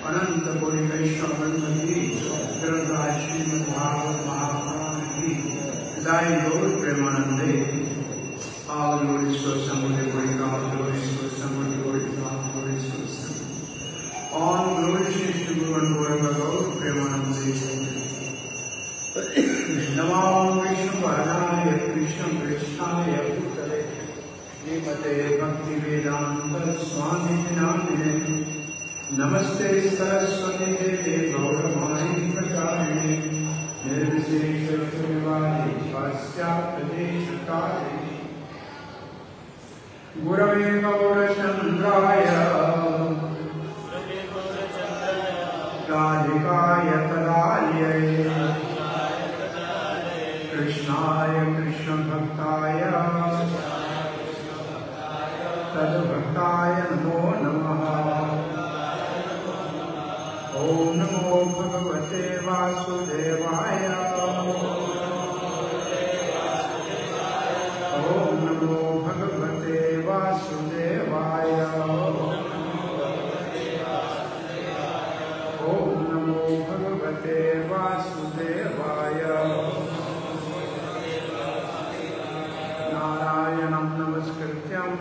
अनंत कोटि वैष्णव की ग्रंथराज श्रीमद् भागवत महापुराण की दाई गौर प्रेमानंदे all glories to Samudra Gori, all glories to Samudra Gori, all glories to Samudra. All glories to Guru and Guru Bhagavan Premanande. Namo Vishnu Padaya Krishna Krishnaya Putale Srimate Bhakti Vedanta Swami Namine Namaste Saraswati Devi Gauravani Prachayane Nirvisesha Srimadi Paschapradeshakare Gurave Gaurachandraya Radhikaya Tadalye Krishnaya Krishna Bhaktaya Tadbhaktaya Namo Namaha Om Namo Bhagavate Vasudevaya Om Namo Bhagavate Vasudevaya Om Namo Bhagavate Vasudevaya Narayanam Namaskrityam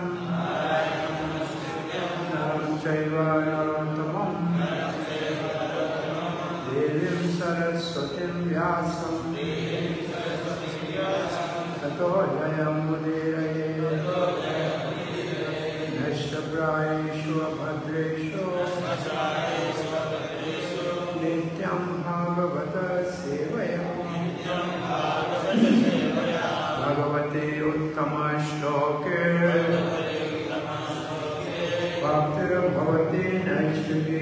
Naram Chaiva Narottamam Devim Saraswatim Vyasam Tato Jayam Mudiraye Nashtabrayeshu Abhadreshu Nityam Bhagavata Sevayam Bhagavate Uttama Shloke Bhaktir Bhavati Naishtuki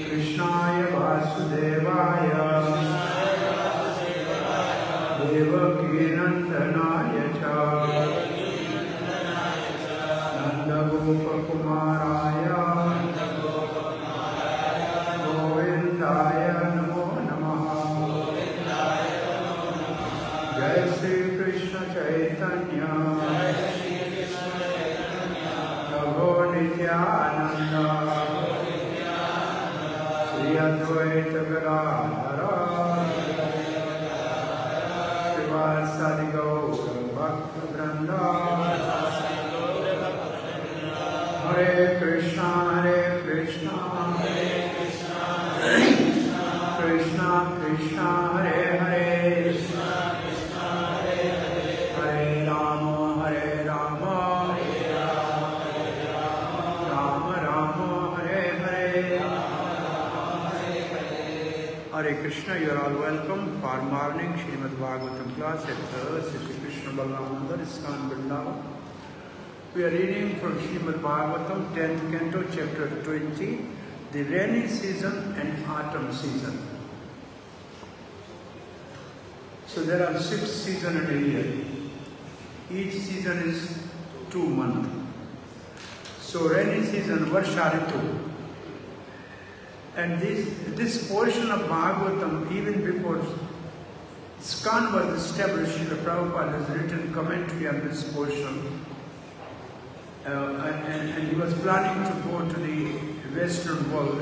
Krishnaya Vasudevaya Devaki Nandanaya Cha Nanda Gopa Kumaraya Govindaya Namo Namaha Jai Sri Krishna Chaitanya Prabhu Nityananda Sri Advaita Gadadhara Srivasadi Gaura Bhakta Vrinda Hare Krishna Krishna Krishna Hare Hare Hare Rama Hare Rama Rama Rama Hare Hare Hare Krishna. You are all welcome for morning Srimad Bhagvatam class at Sri Krishna Balaram ISKCON Vrindavan. We are reading from Srimad Bhagvatam 10th canto chapter 20, the rainy season and autumn season. So there are 6 seasons in a year. Each season is 2 months. So rainy season, Varsha Ritu. And this portion of Bhagavatam, even before ISKCON was established, Srila Prabhupada has written commentary on this portion. And he was planning to go to the Western world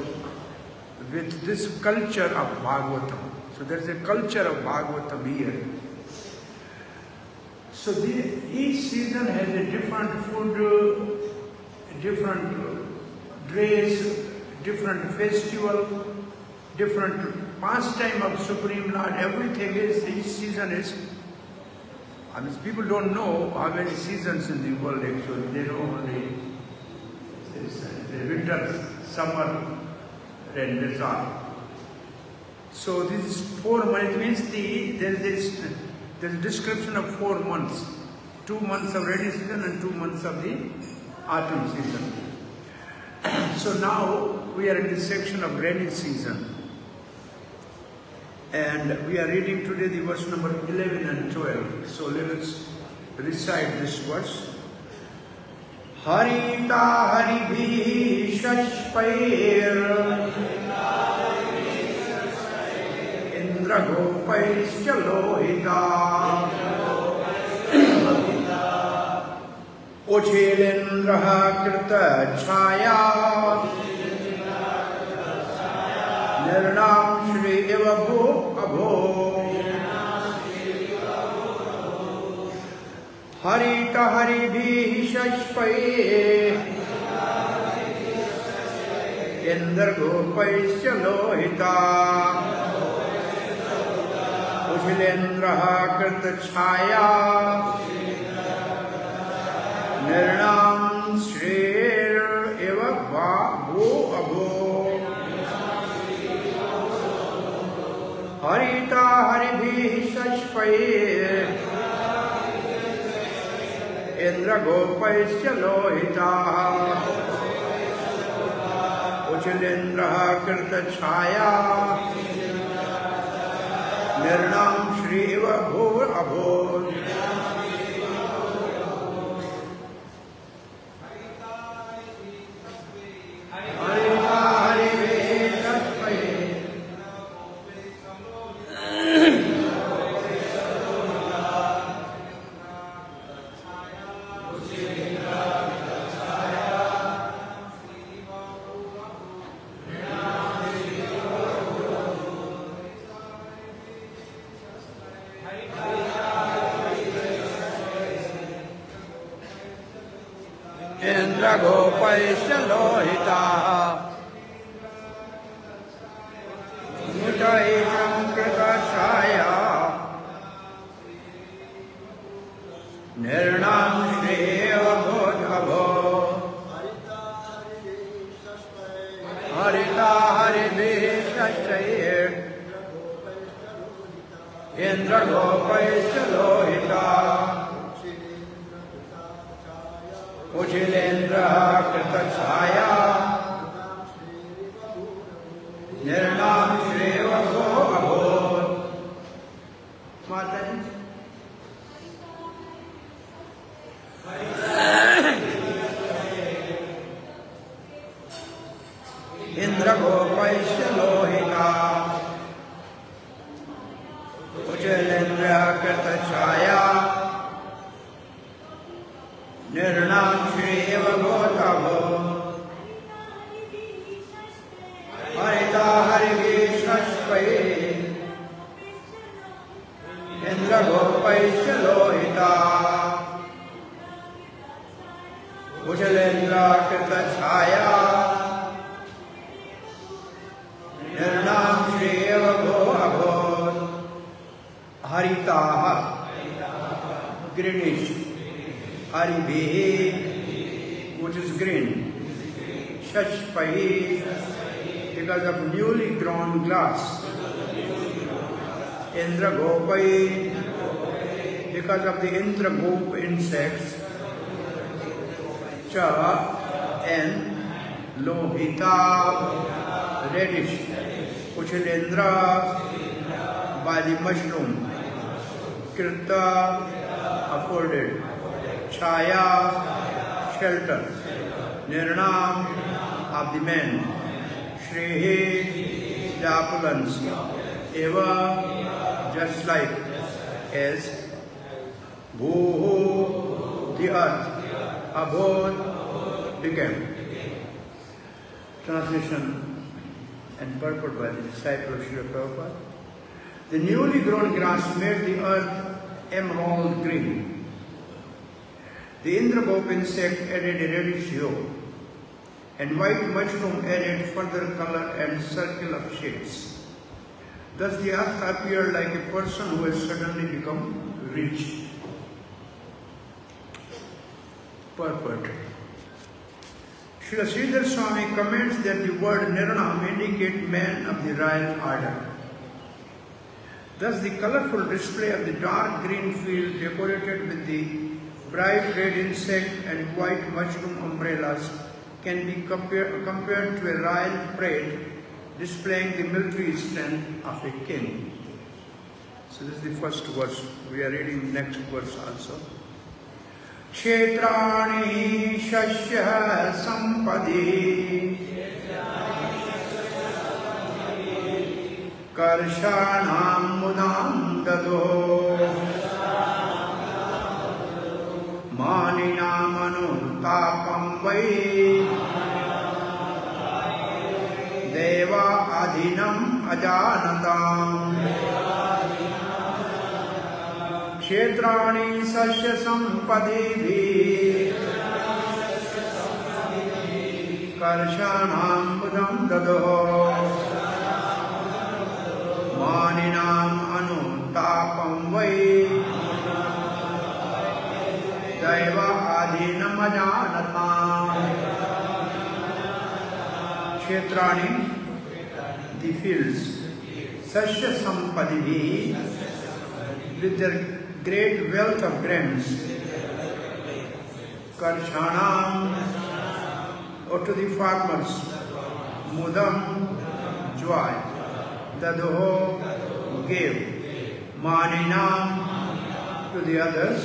with this culture of Bhagavatam. So there is a culture of Bhagavatam here. So each season has a different food, different dress, different festival, different pastime of Supreme Lord. Everything is, each season is. I mean, people don't know how many seasons in the world actually. They know only the winter, summer, and that's all. So this is 4 months. It means there is a description of 4 months. 2 months of rainy season and 2 months of the autumn season. So now we are in this section of rainy season. And we are reading today the verse number 11 and 12. So let us recite this verse. Harita Haribhi Shashpair Indra Gopaischa Lohita Ochelendraha Krita Chaya Shri Eva Bho Abho Harita Haribhi Shashpaye Indra Gopaisya Lohita Ujhilendraha Krita Chhaya Nirnam Shri Eva Bho Abho Harita Haribhi Shashpaye Indra Gopaisya Lohita Uchilendraha Krita Chhaya Nirnam Shri Eva Bho Abho Harita Haribhi Shashpaye Indra Gopaisya Lohita Mutaisham Krita Chhaya Nirnam Shri Eva Bho Abho Harita Haribhi Shashpaye Indra Gopaisya Lohita Uchilendraha Krita Chhaya Nirnam Shri Eva Bho Abho Mataji Indra Gopaisya Lohita Uchilendraha Krita Chhaya Nirnam Shri Eva Bho Abho Harita Haribhi Shashpaye Indra Gopaisya Lohita Ujjalendra Krita Chhaya Nirnam Shri Eva Bho Abho Harita greenish Haribhi, which is green. Shashpahi, because of newly grown grass. Indra Gopai, because of the Indra Gop insects. Cha and Lohita, reddish. Uchilendra, by the mushroom. Krita, afforded. Chhaya, shelter. Nirnam, of the men. Shrihi, the opulence. Eva, just like as. Bhuhu, the earth. Abhod, became. Translation and purport by the disciple of Srila Prabhupada. The newly grown grass made the earth emerald green. The Indragop insect added a reddish hue, and white mushroom added further color and circle of shades. Thus the earth appeared like a person who has suddenly become rich. Purport. Srila Sridhar Swami comments that the word Nirnam indicates man of the royal order. Thus the colorful display of the dark green field decorated with the bright red insect and white mushroom umbrellas can be compared to a royal parade displaying the military strength of a king. So this is the first verse. We are reading the next verse also. Kshetrani shashya sampadi karshanam mudam dado maninam anutapam vai deva adhinam ajanatam kshetrani sasya sampadibhi karshanam budam dado maninam anutapam vai daiva adhinam ajanatam. Kshetrani, the fields, sasya sampadibhi, with their great wealth of grains, karshanam, or to the farmers, mudam, joy, dadoho, gave, maninam, to the others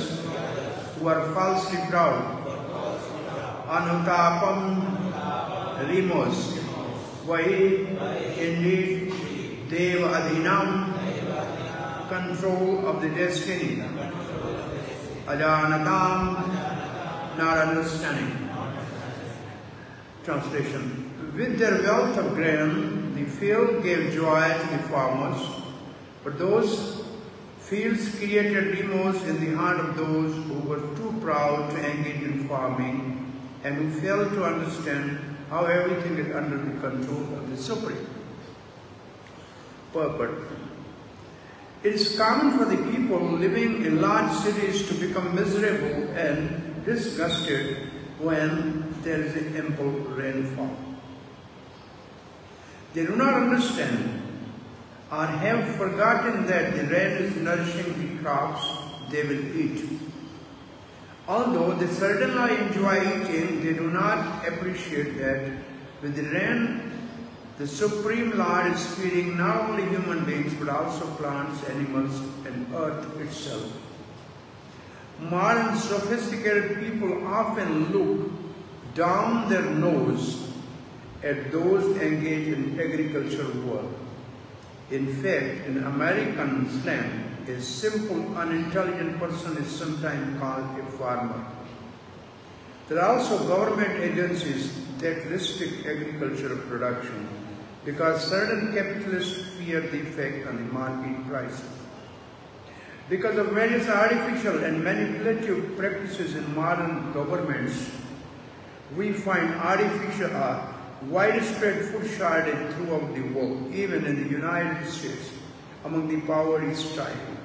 who are falsely proud, anutapam, remorse, why indeed Deva Adhinam, control of the destiny, Ajanatam, not understanding. Translation. With their wealth of grain, the field gave joy to the farmers, but those fields created remorse in the heart of those who were too proud to engage in farming and who failed to understand how everything is under the control of the Supreme. Purport. It is common for the people living in large cities to become miserable and disgusted when there is ample rainfall. They do not understand or have forgotten that the rain is nourishing the crops they will eat. Although they certainly enjoy eating, they do not appreciate that with the rain, the Supreme Lord is feeding not only human beings but also plants, animals, and earth itself. Modern sophisticated people often look down their nose at those engaged in agricultural work. In fact, in American slang, a simple, unintelligent person is sometimes called a farmer. There are also government agencies that restrict agricultural production because certain capitalists fear the effect on the market prices. Because of various artificial and manipulative practices in modern governments, we find widespread food shortage throughout the world, even in the United States, among the poverty stricken.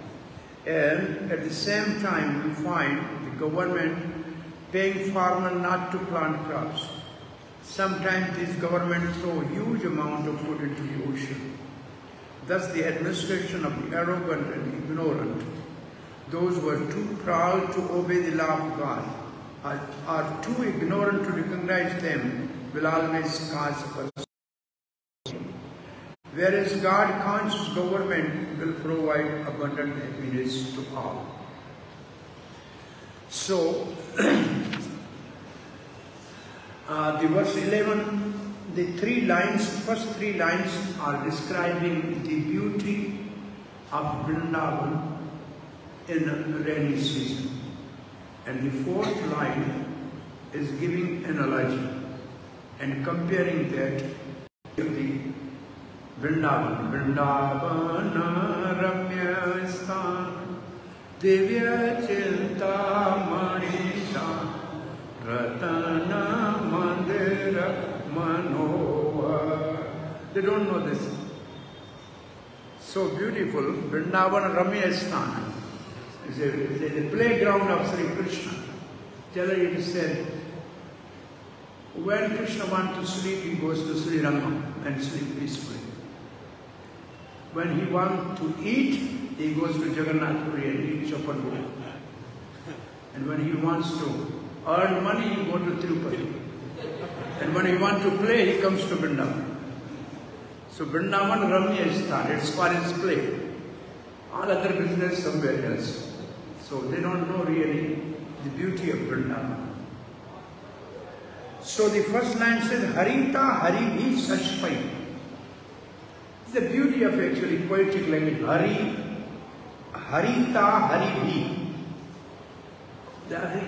And at the same time, we find the government paying farmers not to plant crops. Sometimes these governments throw a huge amount of food into the ocean. Thus, the administration of the arrogant and ignorant, those who are too proud to obey the law of God, are too ignorant to recognize them, will always cause us. Whereas God-conscious government will provide abundant happiness to all. So, the verse 11, the first three lines are describing the beauty of Vrindavan in a rainy season. And the fourth line is giving analogy and comparing that to the Vrindavan. Vrindavana ramya sthan divya chinta manisha ratana mandira manohar. They don't know this. So beautiful. Vrindavan ramya sthan is a playground of Sri Krishna. Generally it is said, when Krishna wants to sleep, he goes to Sri Rangam and sleep peacefully. When he wants to eat, he goes to Jagannath Puri and eat Chapanpuri. And when he wants to earn money, he goes to Tirupati. And when he wants to play, he comes to Vrindavan. So Vrindavan Ramya Sthan, it's for his play. All other business somewhere else. So they don't know really the beauty of Vrindavan. So the first line says, Harita Harihi Sashpai. It's the beauty of actually poetic language. Harita Harihi.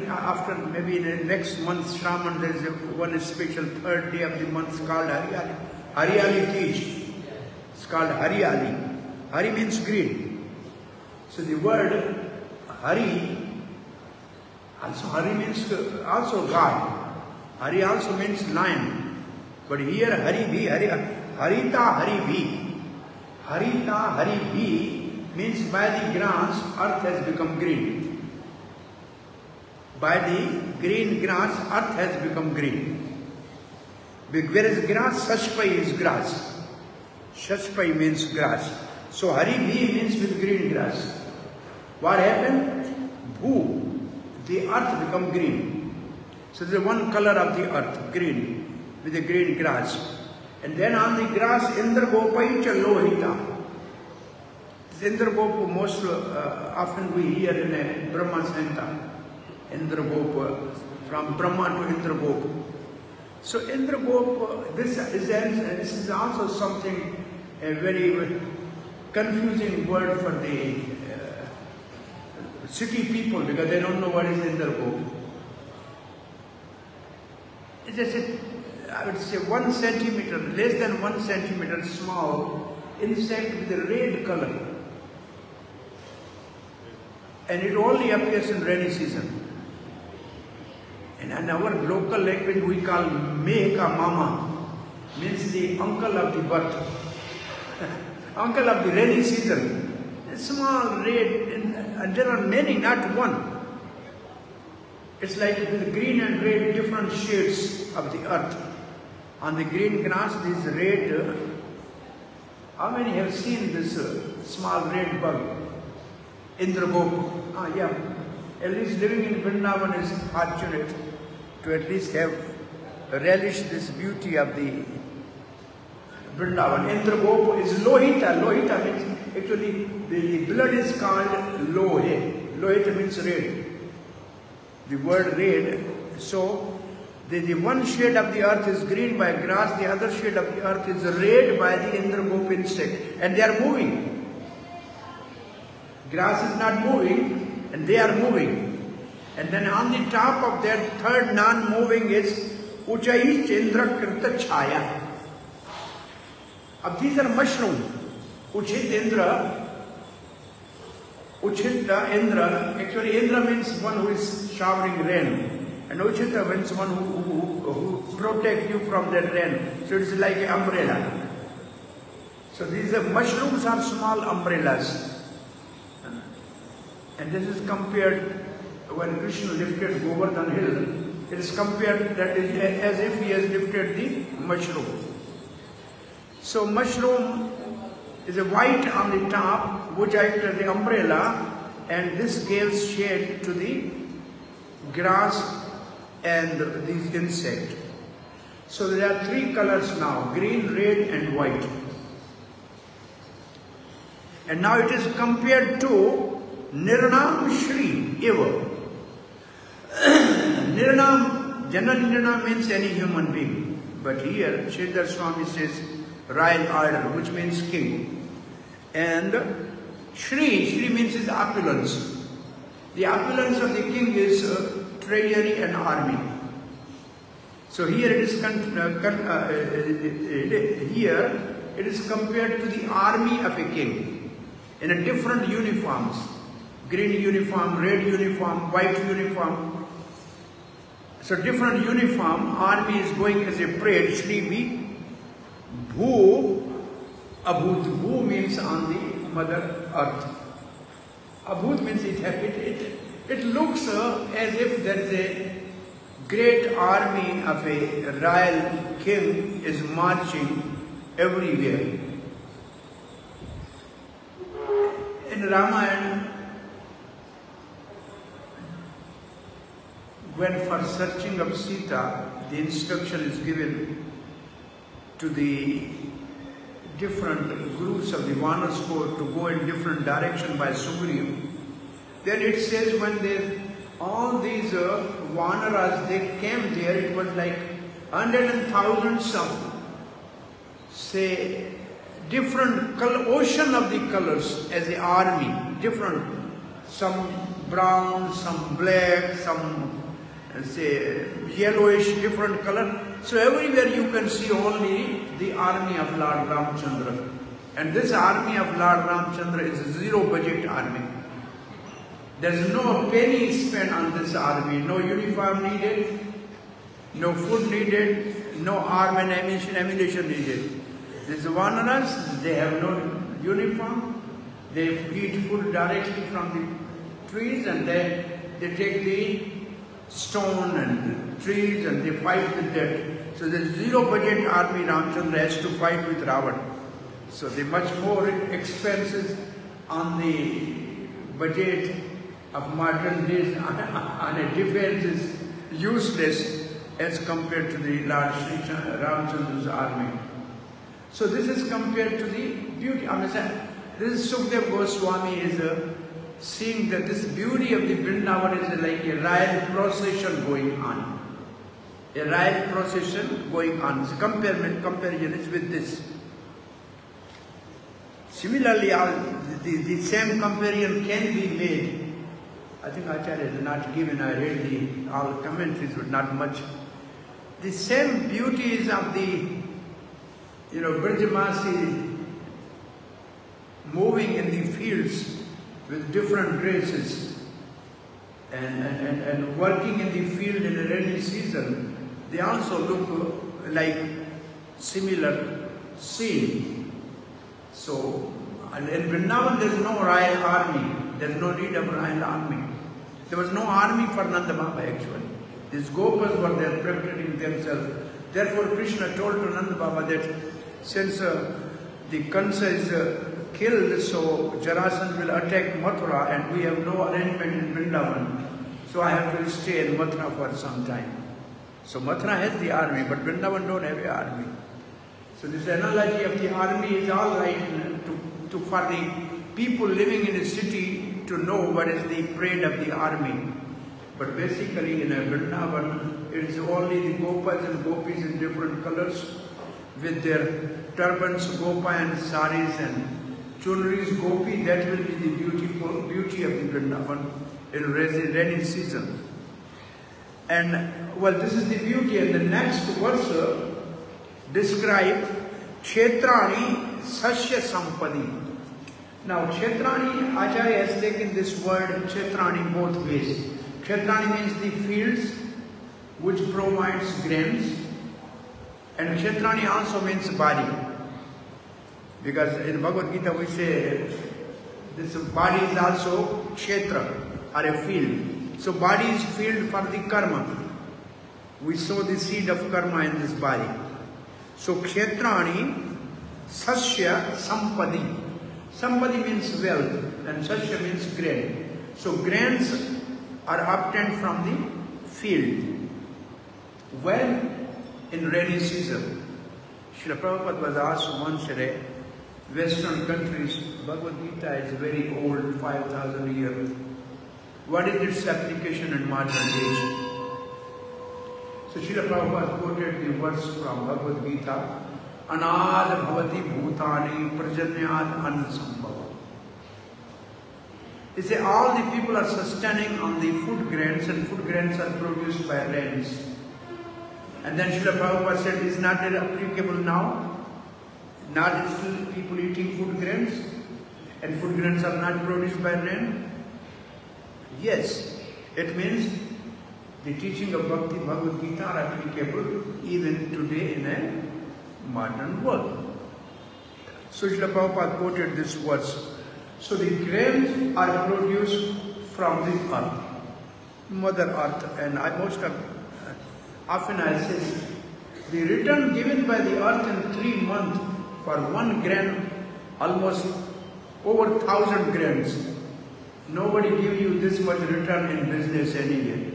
After maybe in the next month, Shravan, there is one special third day of the month called Hariyali Tej. It's called Haryali. Hari means green. So the word Hari, also Hari means also God. Hari also means lion. But here Hari bhi, Harita Hari bhi. Harita Hari bhi means by the grass earth has become green. By the green grass earth has become green. Whereas grass, Sachpai is grass. Sachpai means grass. So Hari bhi means with green grass. What happened? Bhu, the earth become green. So there is one color of the earth, green, with the green grass. And then on the grass, Indragopai cha lohita. This Indragop most often we hear in a Brahma Santa. Indragop, from Brahma to Indragop. So Indragop, this is also something, a very confusing word for the city people, because they don't know what is Indragop. It's just, I would say 1 centimeter, less than 1 centimeter small insect with a red color. And it only appears in rainy season. And in our local language we call Meka Mama, means the uncle of the birth, uncle of the rainy season. A small red, and there are many, not one. It's like with green and red, different shades of the earth. On the green grass, this red. How many have seen this small red bug? Indragop. Yeah. At least living in Vrindavan is fortunate to at least have relished this beauty of the Vrindavan. Indragop is lohita. Lohita means, actually, the blood is called lohe. Lohita means red. The word red. So, the one shade of the earth is green by grass, the other shade of the earth is red by the Indragop insect. And they are moving. Grass is not moving, and they are moving. And then on the top of that third non-moving is Uchai Chandra Krita Chaya. These are mushrooms. Uchit Indra. Uchita Indra. Actually, Indra means one who is showering rain. And Uchita means one who protects you from that rain. So it's like an umbrella. So these mushrooms are small umbrellas. And this is compared, when Krishna lifted Govardhan hill, it is compared that as if he has lifted the mushroom. So mushroom is a white on the top, which acts as the umbrella, and this gives shade to the grass and these insects. So there are 3 colors now, green, red and white. And now it is compared to Nirnam Shri Eva. Nirnam, general Nirnam means any human being. But here, Sridhar Swami says royal order, which means king. And Shri means his opulence. The opulence of the king is treasury and army. So here it is compared to the army of a king in a different uniforms. Green uniform, red uniform, white uniform. So different uniform, army is going as a parade, Shri Bhu, Abhut. Bhu means on the mother earth. Abhut means it looks as if there is a great army of a royal king is marching everywhere. In Ramayana, when for searching of Sita, the instruction is given to the different groups of the Vanas court to go in different direction by Sugriva, then it says when all these Vanaras, they came there, it was like hundreds and thousands of, say, different ocean of the colors as the army, different, some brown, some black, some say yellowish, different color. So everywhere you can see only the army of Lord Ramchandra. And this army of Lord Ramchandra is a zero budget army. There's no penny spent on this army. No uniform needed, no food needed, no arm and ammunition needed. These Vanaras, they have no uniform. They eat food directly from the trees, and they take the stone and trees and they fight with that. So the zero budget army Ramchandra has to fight with Ravan. So the much more expenses on the budget of modern days on a defense is useless as compared to the Lord Ramchandra's army. So this is compared to the beauty. I mean, this is Sukdev Goswami is seeing that this beauty of the Vrindavan is like a royal procession going on. A royal procession going on. So comparison is with this. Similarly, the same comparison can be made. I think Acharya is not given. I read all commentaries, but not much. The same beauties of the, Brajamasi moving in the fields with different dresses and working in the field in a rainy season, they also look like similar scene. So, in Vrindavan there is no royal army. There is no need of royal army. There was no army for Nanda Baba actually. These Gopas were there preparing themselves. Therefore Krishna told to Nanda Baba that since the Kansa is killed, so Jarasandha will attack Mathura and we have no arrangement in Vrindavan. So I have to stay in Mathura for some time. So Mathura has the army, but Vrindavan don't have an army. So this analogy of the army is all right for the people living in a city to know what is the parade of the army. But basically in a Vrindavan, it is only the Gopas and Gopis in different colors with their turbans, Gopa and saris and chunris, Gopi. That will be the beauty of the Vrindavan in rainy season. And well, this is the beauty. And the next verse describes Kshetrani Sasya Sampadi. Now Kshetrani, Acharya has taken this word Kshetrani both ways. Kshetrani means the fields which provides grains, and Kshetrani also means body. Because in Bhagavad Gita we say this body is also Kshetra or a field. So body is field for the karma. We sow the seed of karma in this body. So Kshetrani Sasya Sampadi. Sampadi means wealth and Sasya means grain. So grains are obtained from the field. When in rainy season, Srila Prabhupada was asked once a day, Western countries, Bhagavad Gita is very old, 5,000 years. What is its application in modern age? So Srila Prabhupada quoted the verse from Bhagavad Gita, Anad bhavati bhutani prajanyad anasambhava. He said all the people are sustaining on the food grains, and food grains are produced by rains. And then Srila Prabhupada said, is not that applicable now? Not still people eating food grains, and food grains are not produced by rain? Yes, it means the teaching of Bhakti Bhagavad Gita are applicable even today in a modern world. So Srila Prabhupada quoted this verse. So the grains are produced from the earth, Mother Earth, and often I say the return given by the earth in 3 months for 1 grain, almost over 1,000 grains. Nobody gives you this much return in business anyway.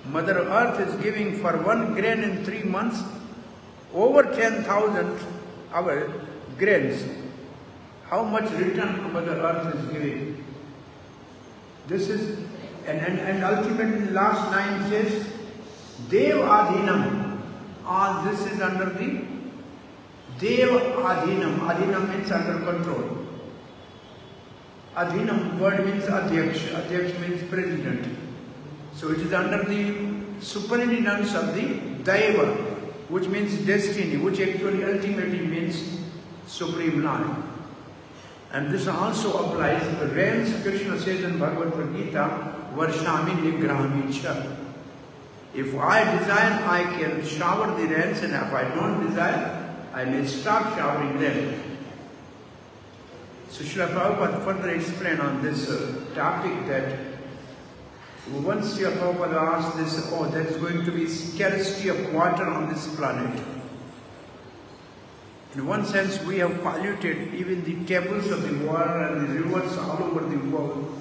Mother Earth is giving for 1 grain in 3 months over 10,000 our grains. How much return Mother Earth is giving? This is, and ultimately last 9 says, Dev Adhinam. All this is under the Dev Adhinam. Adhinam means under control. Adhinam word means Adhyaksh. Adhyaksh means president. So it is under the superintendence of the Daiva, which means destiny, which actually ultimately means Supreme Lord. And this also applies to rains. Krishna says in Bhagavad Gita, Varshami Nigrahami Cha. If I desire, I can shower the rains, and if I don't desire, I may stop showering rain. So Srila Prabhupada further explained on this topic that once Srila Prabhupada asked this, oh, there is going to be scarcity of water on this planet. In one sense, we have polluted even the tables of the water and the rivers all over the world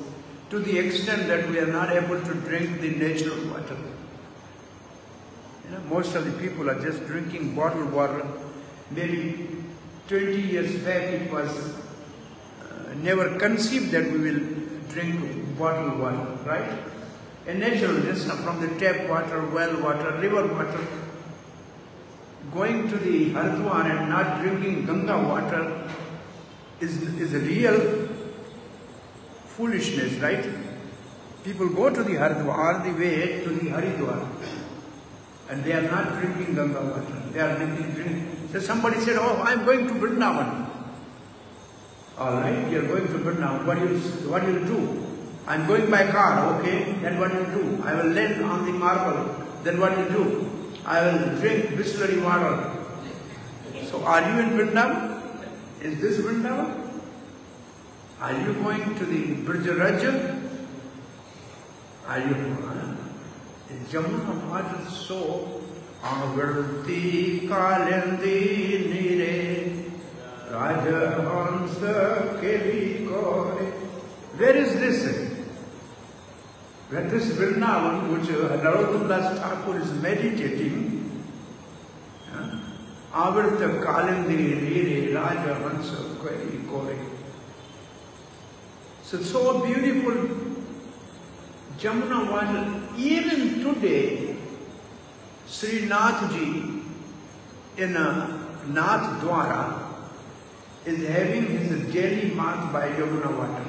to the extent that we are not able to drink the natural water. Most of the people are just drinking bottled water. Maybe 20 years back it was never conceived that we will drink bottled water, right? And natural, just from the tap water, well water, river water. Going to the Haridwar and not drinking Ganga water is a real foolishness, right? People go to the Haridwar on the way to the Haridwar and they are not drinking Ganga water. They are drinking. So somebody said, oh, I am going to Vrindavan. All right, you are going to Vrindavan. What do you do? I am going by car, okay? Then what do you do? I will land on the marble. Then what do you do? I will drink Bisleri water. So are you in Vrindavan? Is this Vrindavan? Are you going to the Brijaraja? Are you in Jamuna water so Avarti Kalendi Nire Rajahansa Kevi Kore. Where is this? When this Vrindavan, which Narottam Das Thakur is meditating, Avarta Kalindi Rire Raja Hansa Kori Kori. So beautiful Jamuna water. Even today, Sri Nathji in Nath Dwara is having his daily bath by Jamuna water.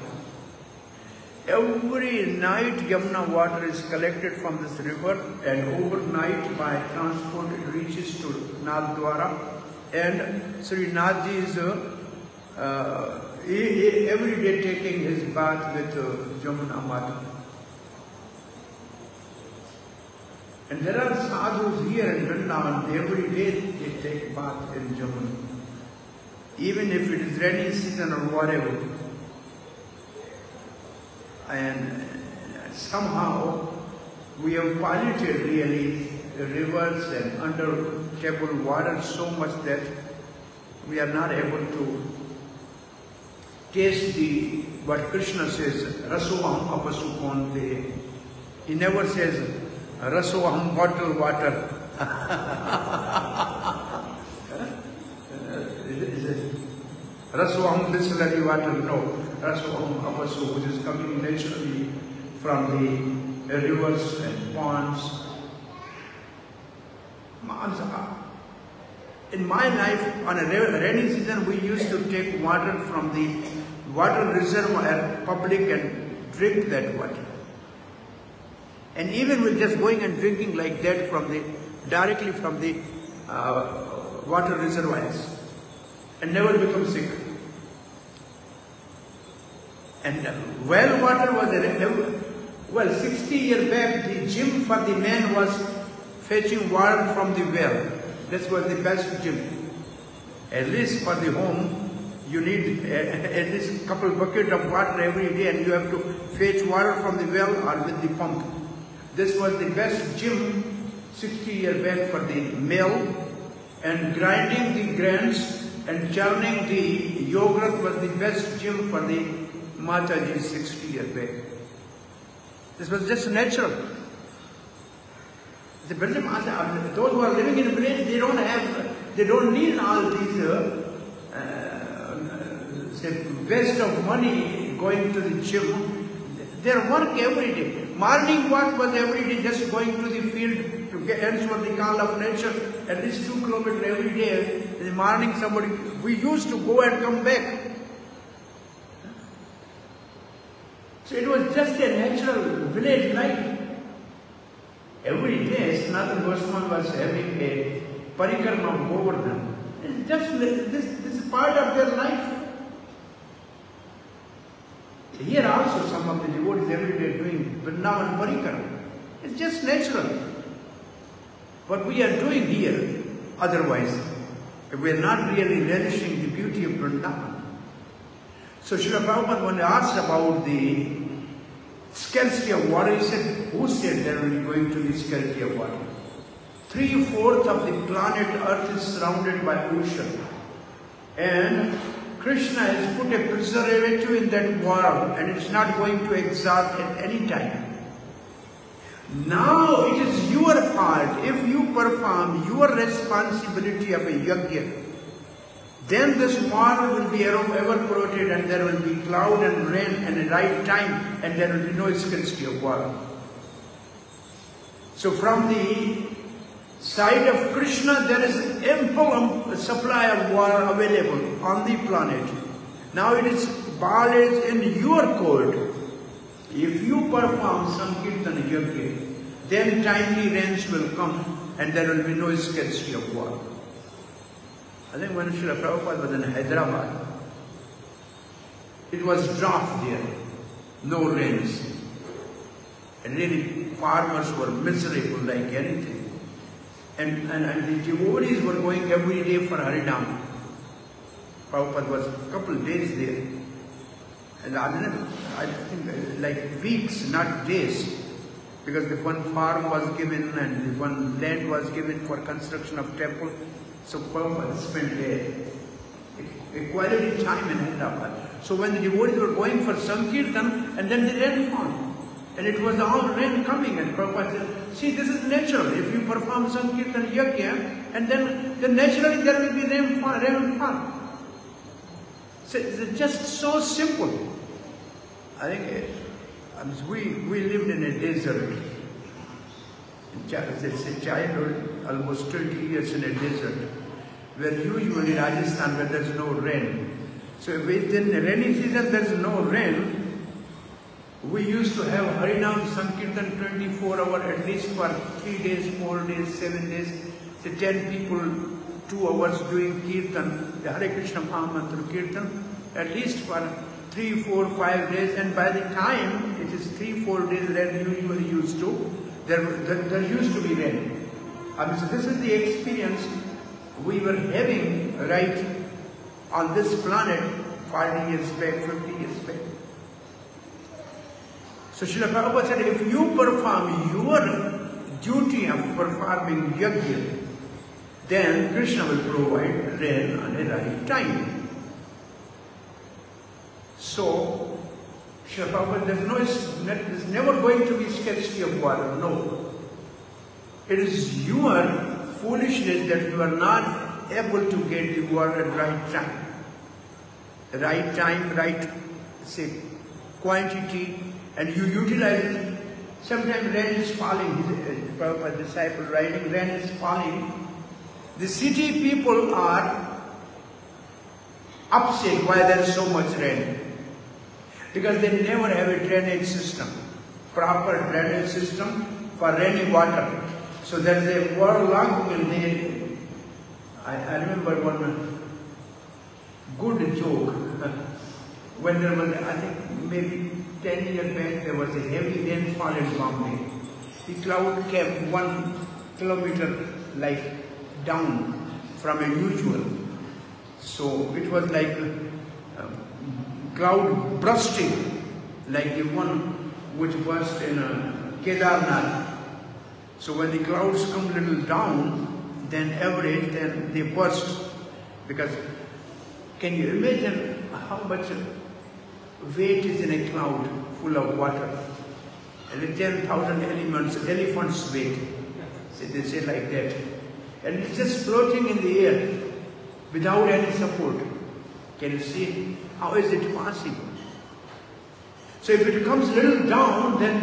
Every night Yamuna water is collected from this river, and overnight by transport it reaches to Nathdwara, and Sri Nathji is every day taking his bath with Jamuna water. And there are sadhus here in Vrindavan, every day they take bath in Jamuna. Even if it is rainy season or whatever. And somehow we have polluted really the rivers and under table water so much that we are not able to taste what Krishna says, Rasoham apasukonte. He never says Rasoham bottled water. Rasoham Bisleri water, no. Rasoham apasu, which is coming naturally from the rivers and ponds. In my life, on a rainy season, we used to take water from the water reservoir public and drink that water. And even with just going and drinking like that directly from the water reservoirs, and never become sick. And well water was 60 years back, the gym for the man was fetching water from the well. That was the best gym. At least for the home, you need at least a couple buckets of water every day, and you have to fetch water from the well or with the pump. This was the best gym 60 years back for the male, and grinding the grains and churning the yogurt was the best gym for the Mataji 60 years back. This was just natural. Those who are living in a village, they don't need all these waste of money going to the gym. Their work every day. Morning walk was every day, just going to the field to answer the call of nature, at least 2 kilometers every day. In the morning we used to go and come back. So it was just a natural village life. Every day, Sanatana Goswami was having a parikrama of Govardhan. It's just this part of their life. Here also some of the devotees every day doing Vrindavan Parikram. It's just natural. What we are doing here, otherwise, we are not really relishing the beauty of Vrindavan. So Srila Prabhupada, when asked about the scarcity of water, he said, who said there will be going to be scarcity of water? 3/4 of the planet Earth is surrounded by ocean. And Krishna has put a preservative in that water and it's not going to exhaust at any time. Now it is your part. If you perform your responsibility of a yajna, then this water will be evaporated and there will be cloud and rain at the right time and there will be no scarcity of water. So from the side of Krishna, there is ample supply of water available on the planet. Now it is ball is in your court. If you perform Sankirtan Yajna, then timely rains will come and there will be no scarcity of water. I think when Srila Prabhupada was in Hyderabad, it was drought there, no rains. And really farmers were miserable like anything. And the devotees were going every day for Harinam. Prabhupada was a couple of days there. And I think like weeks, not days. Because the one farm was given and the one land was given for construction of temple. So Prabhupada spent a quality time in Hyderabad. So when the devotees were going for Sankirtan, and then the rain fell. And it was all rain coming, and Prabhupada said, see, this is natural. If you perform Sankirtan Yajna, and then naturally there will be rainfall. So it's just so simple. I think we lived in a desert. It's a childhood, almost 20 years in a desert, where usually Rajasthan, where there's no rain. So within the rainy season, there's no rain. We used to have Harinam Sankirtan 24 hours, at least for 3 days, 4 days, 7 days. So 10 people, 2 hours doing Kirtan, the Hare Krishna Mahamantra Kirtan, at least for 3, 4, 5 days. And by the time it is 3, 4 days that usually used to, there used to be rain. So this is the experience we were having right on this planet 40 years back, 50 years back. So Srila Prabhupada said, if you perform your duty of performing yajna, then Krishna will provide rain on a right time. So Srila Prabhupada, there's never going to be scarcity of water, no. It is your foolishness that you are not able to get the water at the right time. The right time, right, say, quantity, and you utilize it. Sometimes rain is falling, Prabhupada's disciple writing, rain is falling. The city people are upset why there is so much rain. Because they never have a drainage system, proper drainage system for rainy water. So there is a waterlogged in I remember one good joke. When there was, I think maybe 10 years back, there was a heavy rainfall in Bombay. The cloud came 1 kilometer like down from a usual. So it was like cloud bursting, like the one which burst in Kedarnath. So when the clouds come a little down, then average, then they burst. Because can you imagine how much weight is in a cloud full of water? And 10,000 elephants' weight. So they say like that. And it's just floating in the air without any support. Can you see? How is it possible? So if it comes a little down, then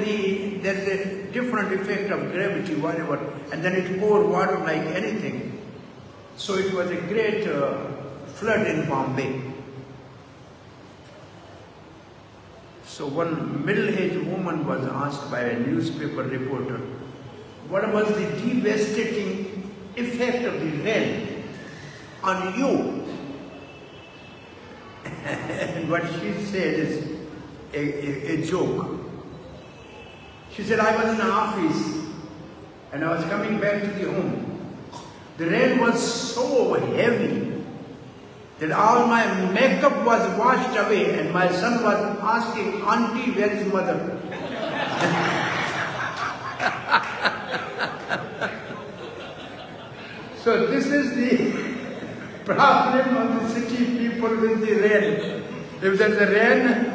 there's a different effect of gravity, whatever, and then it pours water like anything. So it was a great flood in Bombay. So one middle-aged woman was asked by a newspaper reporter, what was the devastating effect of the rain on you? And what she said is a joke. She said, I was in the office and I was coming back to the home. The rain was so heavy that all my makeup was washed away and my son was asking, Auntie, where is mother? So this is the problem of the city people with the rain. If there's a rain,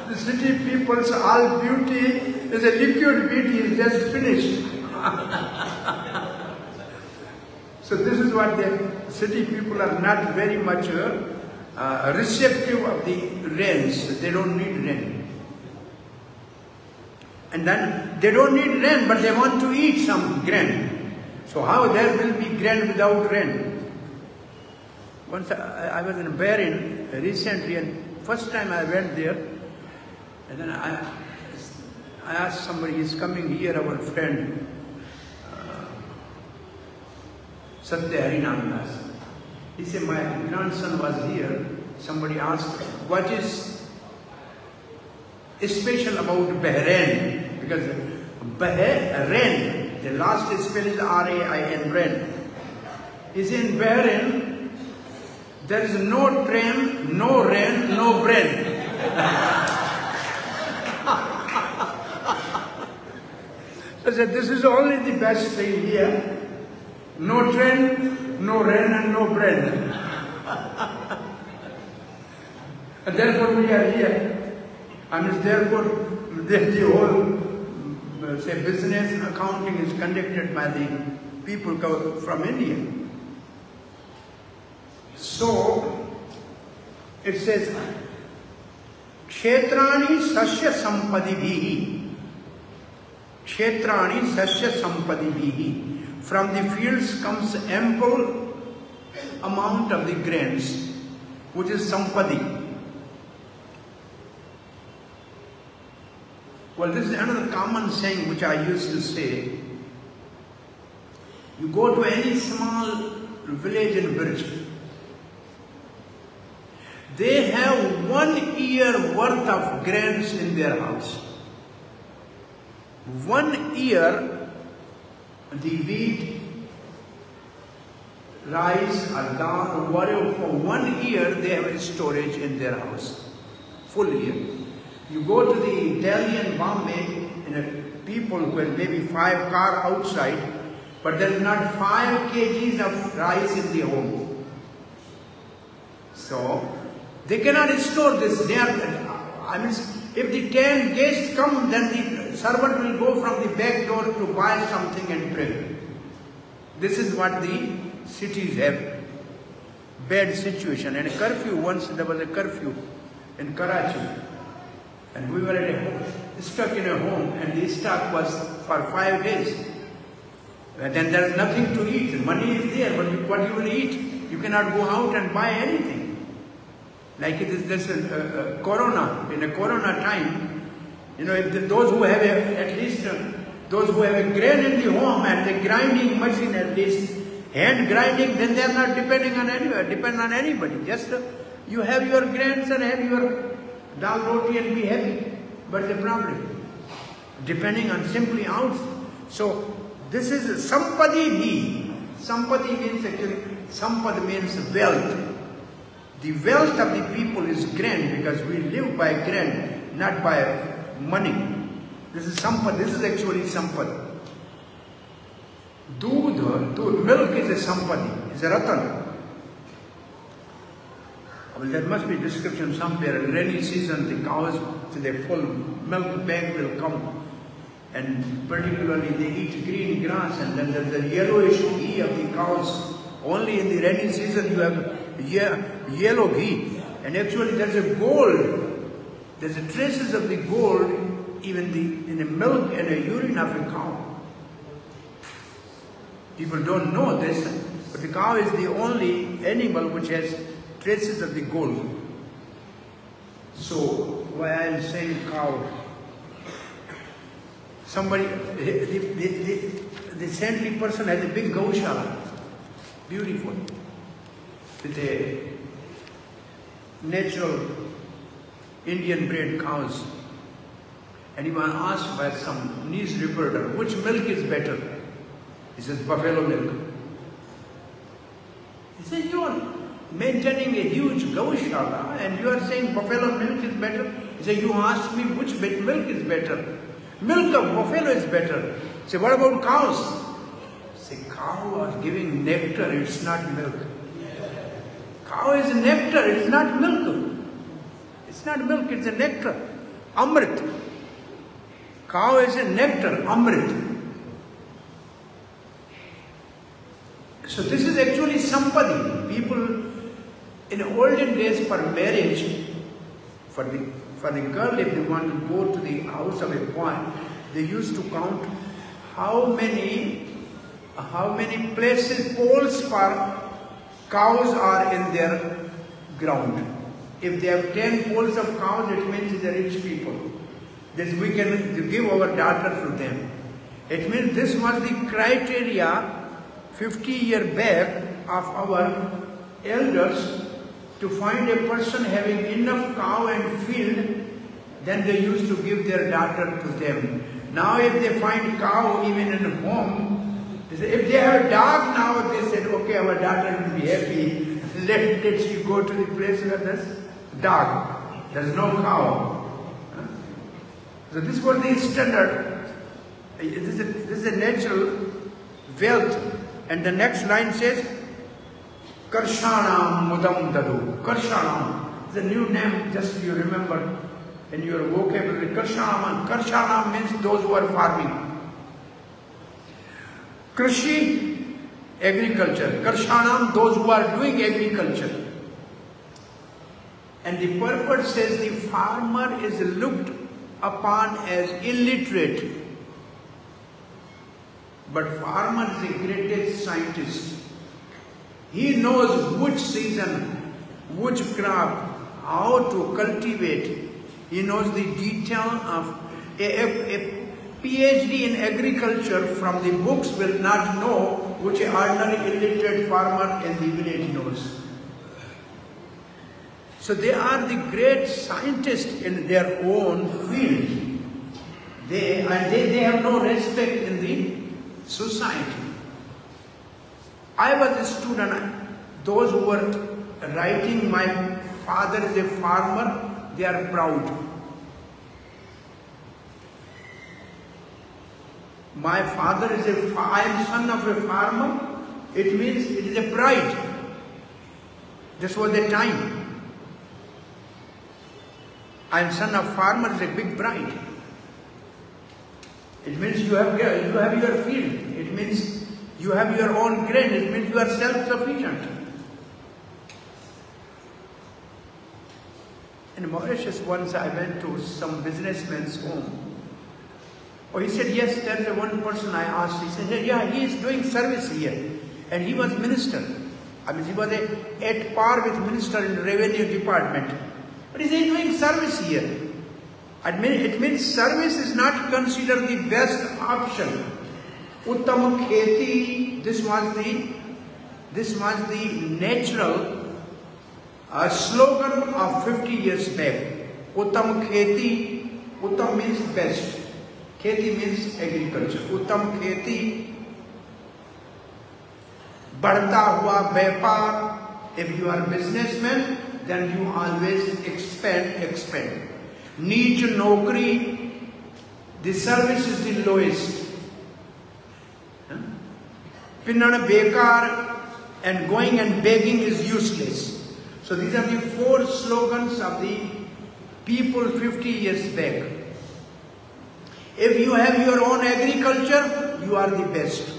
the city people's all beauty is a liquid beauty, is just finished. So this is what the city people are not very much receptive of the rains. They don't need rain. And then they don't need rain, but they want to eat some grain. So how there will be grain without rain? Once I was in Bahrain recently, and first time I went there, and then I asked somebody, he's coming here, our friend, Satya Harinandas. He said, my grandson was here. Somebody asked, what is special about Bahrain? Because Bahrain, the last spell is R-A-I-N, rain. Is in Bahrain, there is no train, no rain, no brain. I said, this is only the best thing here. No train, no rain, and no bread. And therefore we are here. And therefore the whole say business and accounting is conducted by the people from India. So it says, Kshetrani Sasya Sampadibhihi. Kshetrani Sasya Sampadibhihi. From the fields comes ample amount of the grains, which is Sampadi. Well, this is another common saying which I used to say. You go to any small village in village, they have 1 year worth of grains in their house. 1 year, the wheat, rice, or dal, or whatever, for 1 year they have a storage in their house. Full year. You go to the Delhi and Bombay, and people who have maybe 5 cars outside, but there is not 5 kgs of rice in the home. So, they cannot store this. They are, I mean, if the 10 guests come, then the servant will go from the back door to buy something and bring. This is what the cities have. Bad situation. And a curfew, once there was a curfew in Karachi. And we were stuck in a home, and the stock was for 5 days. And then there is nothing to eat. Money is there, but what you will eat? You cannot go out and buy anything. Like it is this corona, in a corona time, you know, if those who have at least, those who have a grain in the home and the grinding machine at least, hand grinding, then they are not depending on anybody. Just you have your grains and have your dal roti and be happy. But the problem, depending on simply out. So this is Sampadibhi. Sampadi means actually, Sampad means wealth. The wealth of the people is grain, because we live by grain, not by money. This is Sampad. This is actually Sampad. Doodh, milk is a Sampadi, it's a Ratan. Well, there must be description somewhere. In rainy season, the cows, the full milk bag will come, and particularly they eat green grass, and then there's the yellowish ghee of the cows. Only in the rainy season you have yellow ghee, and actually there's a gold. There's a traces of the gold even in the milk and the urine of a cow. People don't know this, but the cow is the only animal which has traces of the gold. So, why I am saying cow? Somebody, the saintly person has a big gaushala, beautiful. with a natural Indian bred cows, and he was asked by some news reporter, which milk is better? He says, buffalo milk. He says, you are maintaining a huge gaushala and you are saying buffalo milk is better? He says, you asked me which milk is better. Milk of buffalo is better. He said, what about cows? He said, cow are giving nectar, it's not milk. Cow is nectar, it's not milk. It's not milk, it's a nectar. Amrit. Cow is a nectar, Amrit. So this is actually sampadi. People in olden days for marriage, for the girl, if they want to go to the house of a boy, they used to count how many places, poles for cows are in their ground. If they have 10 poles of cows, it means they are rich people. This we can give our daughter to them. It means this was the criteria 50 years back of our elders to find a person having enough cow and field, then they used to give their daughter to them. Now if they find cow even in home, they say, if they have a dog now, they said, okay, our daughter will be happy. Let you go to the place where there's dog. There's no cow. So this was the standard. This is a natural wealth. And the next line says, Karshanam Mudam Dadu. Karshanam is a new name, just you remember in your vocabulary. Karshanam. Karshanam means those who are farming. Krishi, agriculture. Karshanam, those who are doing agriculture. And the purport says the farmer is looked upon as illiterate. But farmer is the greatest scientist. He knows which season, which crop, how to cultivate. He knows the detail of a PhD in agriculture from the books will not know which an ordinary illiterate farmer in the village knows. So they are the great scientists in their own field. They have no respect in the society. I was a student. Those who were writing, my father is a farmer, they are proud. My father is I am son of a farmer, it means it is a pride. This was the time. I am son of farmer is a big pride. It means you have your field. It means you have your own grain. It means you are self-sufficient. In Mauritius, once I went to some businessman's home. Oh, he said, yes, there is one person I asked. He said, yeah, he is doing service here. And he was minister. I mean, he was at par with minister in the revenue department. But he is doing service here. It means service is not considered the best option. Uttam kheti, this was the natural slogan of 50 years back. Uttam kheti, uttam means best. Kheti means agriculture. Uttam kheti, बढ़ता हुआ व्यापार. If you are a businessman, then you always expand. Neat nokri, the service is the lowest. Pinana bekar, and going and begging is useless. So these are the 4 slogans of the people 50 years back. If you have your own agriculture, you are the best.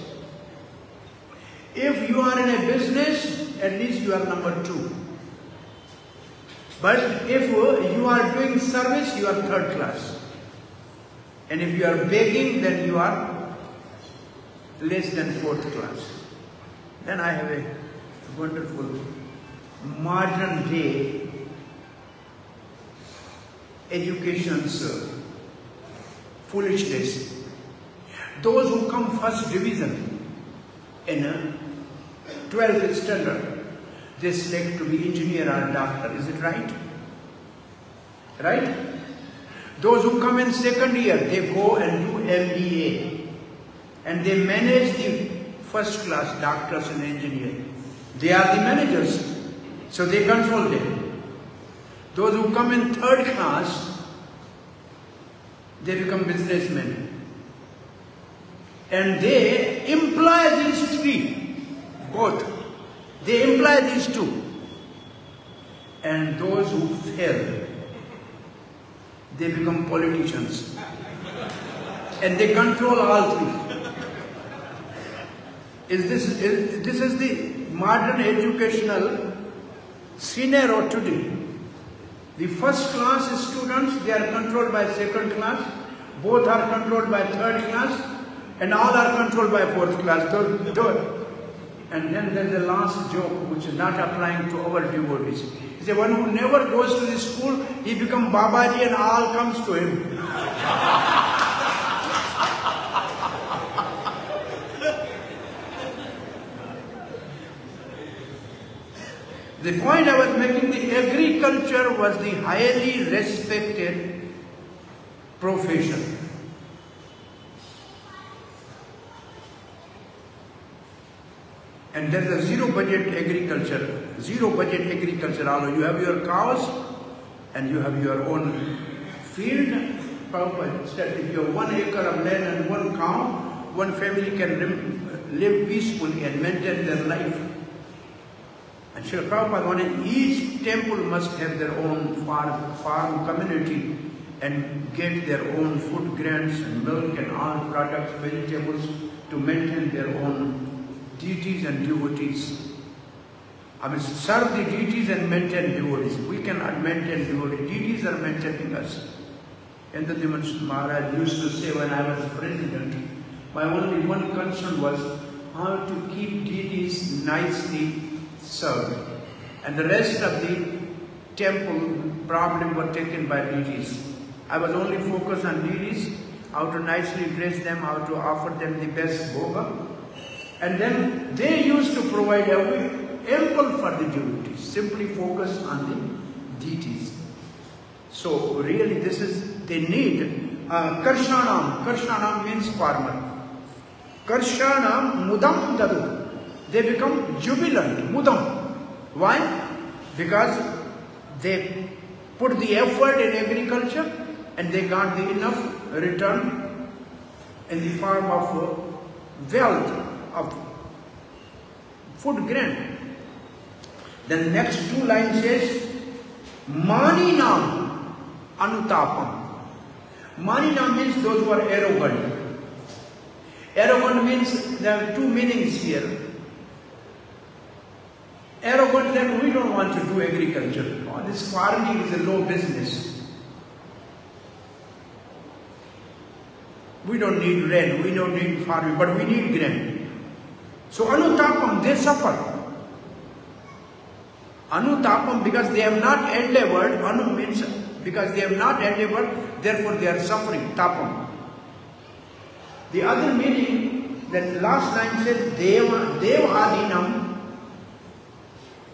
If you are in a business, at least you are number 2. But if you are doing service, you are 3rd class. And if you are begging, then you are less than 4th class. Then I have a wonderful modern day education's foolishness. Those who come first division in 12th standard, they select to be engineer or doctor. Is it right? Right? Those who come in second year, they go and do MBA. And they manage the first class doctors and engineers. They are the managers. So they control them. Those who come in third class, they become businessmen. And they employ these three, both. They employ these two. And those who fail, they become politicians. And they control all three. This is the modern educational scenario today. The first class students, they are controlled by second class. Both are controlled by third class. And all are controlled by fourth class. And then there's the last joke, which is not applying to our devotees. He said, one who never goes to the school, he becomes Babaji and all comes to him. The point I was making, the agriculture was the highly respected profession. And there's a zero budget agriculture. Zero budget agriculture. Although you have your cows and you have your own field. Prabhupada said if you have 1 acre of land and 1 cow, one family can live peacefully and maintain their life. And Srila Prabhupada wanted each temple must have their own farm community and get their own food grains and milk and all products, vegetables to maintain their own deities and devotees. I mean, serve the deities and maintain devotees. We cannot maintain devotees. Deities are maintaining us. And the Maharaj used to say when I was president, my only one concern was how to keep deities nicely served. And the rest of the temple problem were taken by deities. I was only focused on deities, how to nicely dress them, how to offer them the best bhoga. And then they used to provide ample for the devotees, simply focus on the deities. So really they need Karshanam. Karshanam means farmer. Karshanam mudam dadu. They become jubilant, mudam. Why? Because they put the effort in agriculture and they got the enough return in the form of wealth, of food grain. Then the next 2 lines says, Maninam Anutapam. Maninam means those who are arrogant. Arrogant means there are 2 meanings here. Arrogant, then we don't want to do agriculture. Oh, this farming is a low business. We don't need rain, we don't need farming, but we need grain. So Anutapam, they suffer. Anutapam, because they have not endeavored, Anu means because they have not endeavored, therefore they are suffering, tapam. The other meaning, that last line says, Deva Adinam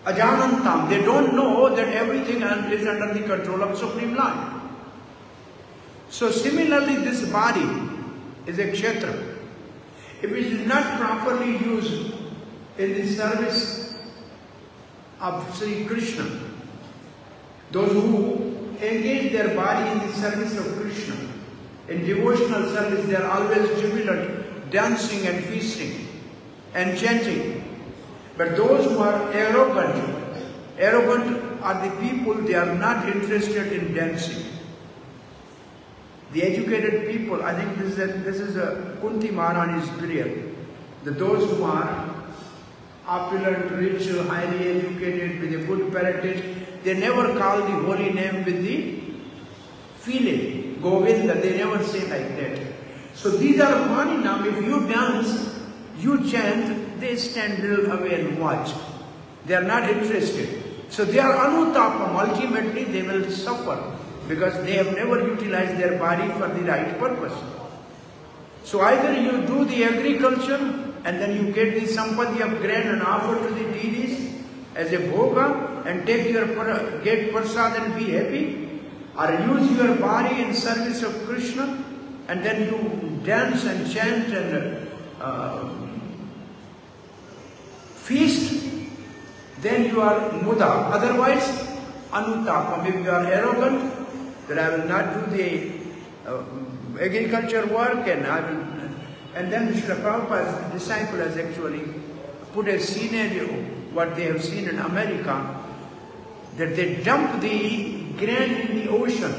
Ajanantam. They don't know that everything is under the control of Supreme Lord. So similarly, this body is a kshetra. If it is not properly used in the service of Sri Krishna, those who engage their body in the service of Krishna, in devotional service, they are always jubilant, dancing and feasting and chanting. But those who are arrogant are the people, they are not interested in dancing. The educated people, I think this is a Kunti Maharani's period. Those who are opulent, rich, highly educated, with a good parentage, they never call the holy name with the feeling, Govinda, they never say like that. So these are Maninam. If you dance, you chant, they stand little away and watch. They are not interested. So they are Anutapam. Ultimately they will suffer because they have never utilized their body for the right purpose. So either you do the agriculture and then you get the sampati of grain and offer to the deities as as a bhoga and take your get prasad and be happy, or use your body in service of Krishna and then you dance and chant and feast, then you are muda. Otherwise, anutapam. If you are arrogant, that I will not do the agriculture work and then Srila Prabhupada's disciple has actually put a scenario, what they have seen in America, that they dump the grain in the ocean.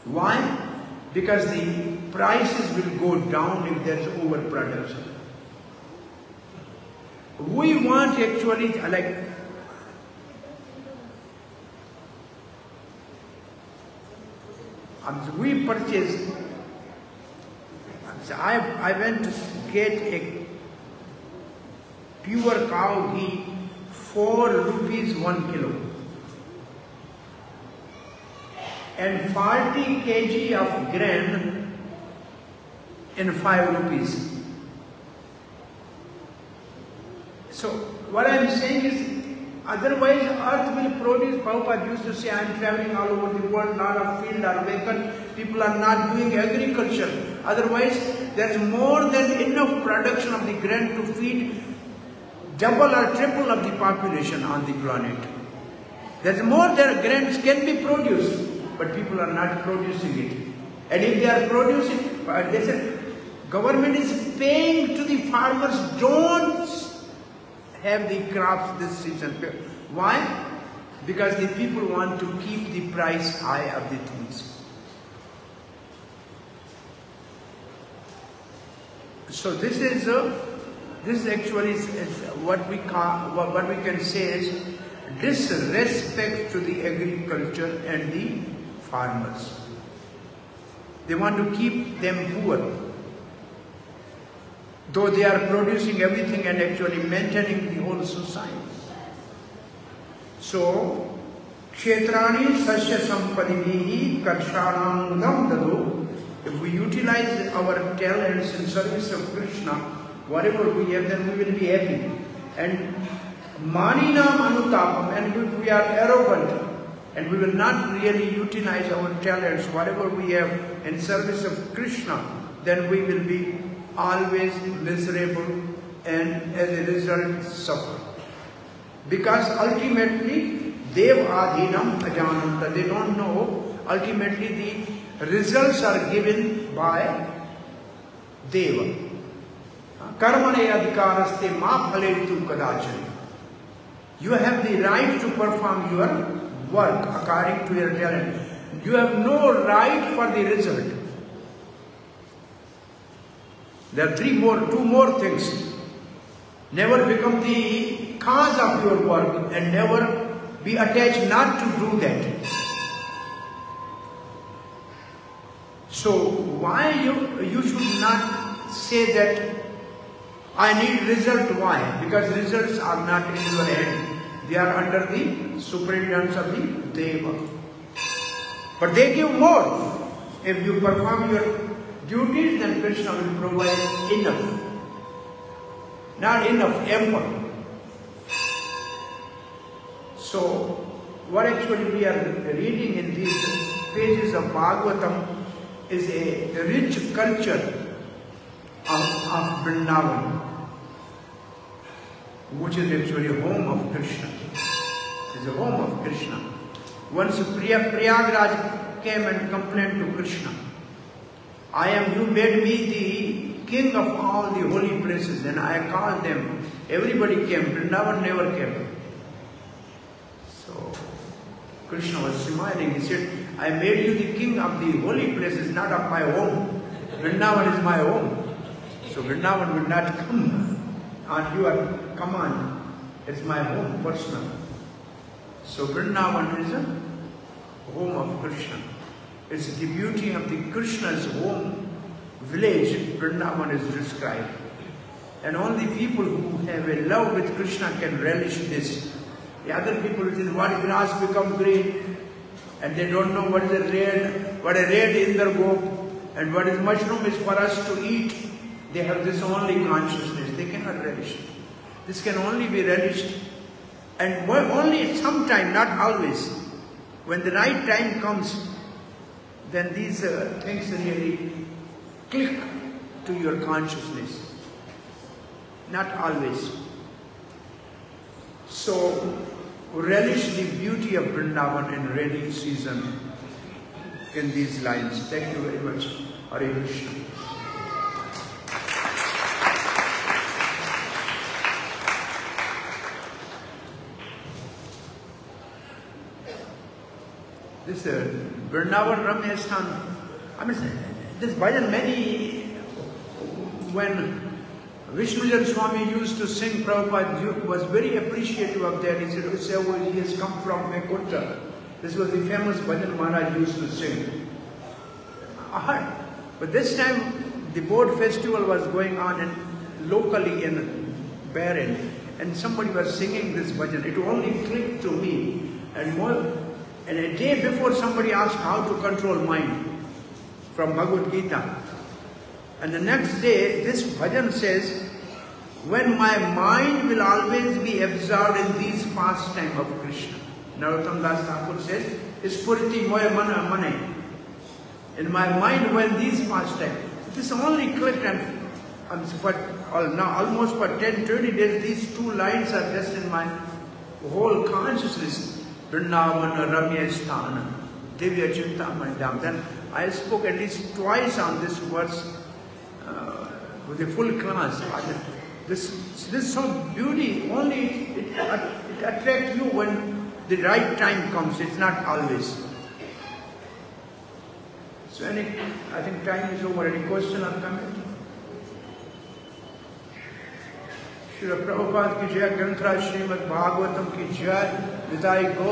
Why? Because the prices will go down if there is overproduction. We want actually, like, we purchase. I went to get a pure cow ghee, 4 rupees 1 kilo, and 40 kg of grain in 5 rupees. So what I am saying is, otherwise earth will produce. Prabhupada used to say, I am traveling all over the world, lot of field are vacant, people are not doing agriculture. Otherwise, there is more than enough production of the grain to feed double or triple of the population on the planet. There is more than grains can be produced, but people are not producing it. And if they are producing, they said, government is paying to the farmers, don't have the crops this season. Why? Because the people want to keep the price high of the things. So this is actually what we can say is disrespect to the agriculture and the farmers. They want to keep them poor, though they are producing everything and actually maintaining the whole society. So, Kshetrani Sasya Sampadivihi Karshanam Udam Dadu. If we utilize our talents in service of Krishna, whatever we have, then we will be happy. And Maninam Anutapam, and if we are arrogant and we will not really utilize our talents, whatever we have in service of Krishna, then we will be always miserable and as a result suffer. Because ultimately, Dev Adhinam Ajananta, they don't know, ultimately the results are given by Deva. Karmane adhikaraste ma phaletu kadachani. You have the right to perform your work according to your talent. You have no right for the result. There are two more things. Never become the cause of your work and never be attached not to do that. So why you should not say that I need result? Why? Because results are not in your hand. They are under the superintendence of the Deva. But they give more. If you perform your duties, then Krishna will provide enough. Not enough, ample. So, what actually we are reading in these pages of Bhagvatam is a rich culture of Vrindavan, which is actually home of Krishna. It is the home of Krishna. Once Prayagraj came and complained to Krishna, you made me the king of all the holy places, and I called them. Everybody came, Vrindavan never came. So Krishna was smiling. He said, I made you the king of the holy places, not of my home. Vrindavan is my home. So Vrindavan will not come on your command. It's my home personal. So Vrindavan is a home of Krishna. It's the beauty of the Krishna's home village. Vrindavan is described. And only people who have a love with Krishna can relish this. The other people will say, what grass become green? And they don't know what is a red indragop and what is mushroom is for us to eat. They have this only consciousness. They cannot relish it. This can only be relished And only sometime, not always. When the right time comes, then these things really click to your consciousness. Not always. So, relish the beauty of Vrindavan in rainy season in these lines. Thank you very much. Hare Krishna. This Vrindavan Ramyasthan, I mean, this bhajan when Vishnujan Swami used to sing, Prabhupada was very appreciative of that. He said, oh, he has come from Vaikuntha. This was the famous bhajan Maharaj used to sing. But this time, the boat festival was going on locally in Bahrain, and somebody was singing this bhajan. It only clicked to me. And a day before, somebody asked how to control mind from Bhagavad Gita. And the next day, this bhajan says, when my mind will always be absorbed in these pastimes of Krishna. Narottam Das Thakur says, Spuriti moya mana mane. In my mind, when these pastimes. This only clicked, and almost for 10-20 days, these two lines are just in my whole consciousness. Vrindavan Ramyasthan, Divya Chinta Mandam. Then I spoke at least twice on this verse with a full class. This so beauty, only it attracts you when the right time comes. It's not always. So I think time is over. Any question or comment? Srila Prabhupada ki jai, Granthra Srimad Bhagvatam ki jai, Vidai Gaur.